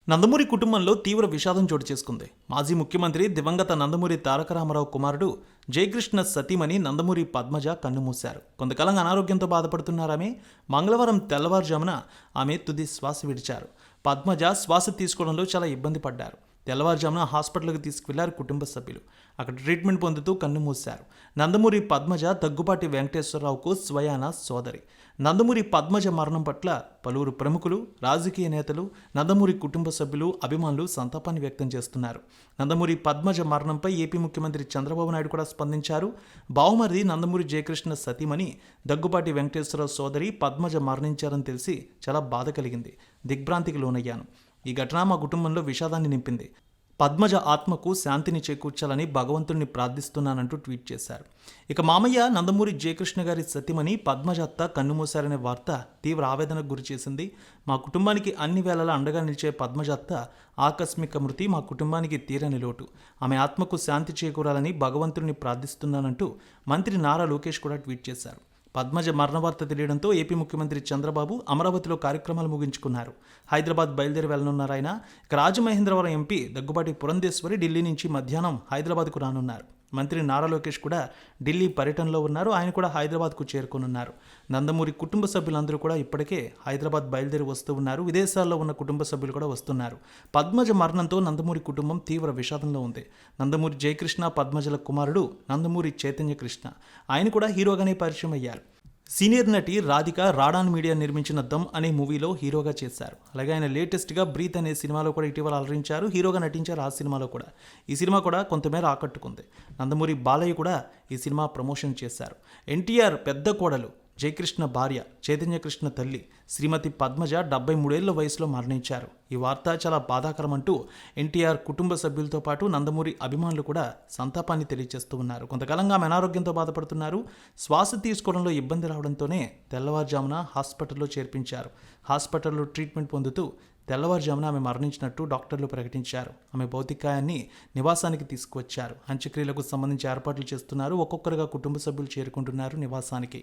నందమూరి కుటుంబంలో తీవ్ర విషాదం చోటు చేసుకుంది. మాజీ ముఖ్యమంత్రి దివంగత నందమూరి తారక రామారావు కుమారుడు జయకృష్ణ సతీమణి నందమూరి పద్మజ కన్నుమూశారు. కొంతకాలంగా అనారోగ్యంతో బాధపడుతున్నారామె. మంగళవారం తెల్లవారుజామున ఆమె తుది శ్వాస విడిచారు. పద్మజ శ్వాస తీసుకోవడంలో చాలా ఇబ్బంది పడ్డారు. తెల్లవారుజామున హాస్పిటల్కి తీసుకువెళ్లారు కుటుంబ సభ్యులు. అక్కడ ట్రీట్మెంట్ పొందుతూ కన్నుమూశారు. నందమూరి పద్మజ దగ్గుబాటి వెంకటేశ్వరరావుకు స్వయాన సోదరి. నందమూరి పద్మజ మరణం పట్ల పలువురు ప్రముఖులు, రాజకీయ నేతలు, నందమూరి కుటుంబ సభ్యులు, అభిమానులు సంతాపాన్ని వ్యక్తం చేస్తున్నారు. నందమూరి పద్మజ మరణంపై ఏపీ ముఖ్యమంత్రి చంద్రబాబు నాయుడు కూడా స్పందించారు. బావుమరిది నందమూరి జయకృష్ణ సతీమణి దగ్గుబాటి వెంకటేశ్వరరావు సోదరి పద్మజ మరణించారని తెలిసి చాలా బాధ కలిగింది. దిగ్భ్రాంతికి లోనయ్యాను. ఈ ఘటన మా కుటుంబంలో విషాదాన్ని నింపింది. పద్మజ ఆత్మకు శాంతిని చేకూర్చాలని భగవంతుణ్ణి ప్రార్థిస్తున్నానంటూ ట్వీట్ చేశారు. ఇక మామయ్య నందమూరి జయకృష్ణ గారి సతీమణి పద్మజ అత్త కన్నుమూశారనే వార్త తీవ్ర ఆవేదనకు గురిచేసింది. మా కుటుంబానికి అన్ని వేళలా అండగా నిలిచే పద్మజ అత్త ఆకస్మిక మృతి మా కుటుంబానికి తీరని లోటు. ఆమె ఆత్మకు శాంతి చేకూరాలని భగవంతుడిని ప్రార్థిస్తున్నానంటూ మంత్రి నారా లోకేష్ కూడా ట్వీట్ చేశారు. పద్మజ మరణ వార్త తెలియడంతో ఏపీ ముఖ్యమంత్రి చంద్రబాబు అమరావతిలో కార్యక్రమాలు ముగించుకున్నారు. హైదరాబాద్ బయలుదేరి వెళ్లనున్నారు ఆయన. ఇక రాజమహేంద్రవరం ఎంపీ దగ్గుబాటి పురంధేశ్వరి ఢిల్లీ నుంచి మధ్యాహ్నం హైదరాబాద్కు రానున్నారు. మంత్రి నారా లోకేష్ కూడా ఢిల్లీ పర్యటనలో ఉన్నారు. ఆయన కూడా హైదరాబాద్కు చేరుకోనున్నారు. నందమూరి కుటుంబ సభ్యులందరూ కూడా ఇప్పటికే హైదరాబాద్ బయలుదేరి వస్తూ ఉన్నారు. విదేశాల్లో ఉన్న కుటుంబ సభ్యులు కూడా వస్తున్నారు. పద్మజ మరణంతో నందమూరి కుటుంబం తీవ్ర విషాదంలో ఉంది. నందమూరి జయకృష్ణ పద్మజల కుమారుడు నందమూరి చైతన్య కృష్ణ. ఆయన కూడా హీరోగానే పరిచయం అయ్యారు. సీనియర్ నటి రాధిక రాడాన్ మీడియా నిర్మించిన దమ్ అనే మూవీలో హీరోగా చేశారు. అలాగే ఆయన లేటెస్ట్గా బ్రీత్ అనే సినిమాలో కూడా ఇటీవల అలరించారు. హీరోగా నటించారు ఆ సినిమాలో కూడా. ఈ సినిమా కూడా కొంతమేర ఆకట్టుకుంది. నందమూరి బాలయ్య కూడా ఈ సినిమా ప్రమోషన్ చేశారు. ఎన్టీఆర్ పెద్ద కోడలు జయకృష్ణ భార్య చైతన్య కృష్ణ తల్లి శ్రీమతి పద్మజ 73 ఏళ్ల వయసులో మరణించారు. ఈ వార్త చాలా బాధాకరమంటూ ఎన్టీఆర్ కుటుంబ సభ్యులతో పాటు నందమూరి అభిమానులు కూడా సంతాపాన్ని తెలియజేస్తూ ఉన్నారు. కొంతకాలంగా ఆమె అనారోగ్యంతో బాధపడుతున్నారు. శ్వాస తీసుకోవడంలో ఇబ్బంది రావడంతోనే తెల్లవారుజామున హాస్పిటల్లో చేర్పించారు. హాస్పిటల్లో ట్రీట్మెంట్ పొందుతూ తెల్లవారుజామున ఆమె మరణించినట్టు డాక్టర్లు ప్రకటించారు. ఆమె భౌతికాయాన్ని నివాసానికి తీసుకువచ్చారు. అంత్యక్రియలకు సంబంధించి ఏర్పాట్లు చేస్తున్నారు. ఒక్కొక్కరుగా కుటుంబ సభ్యులు చేరుకుంటున్నారు నివాసానికి.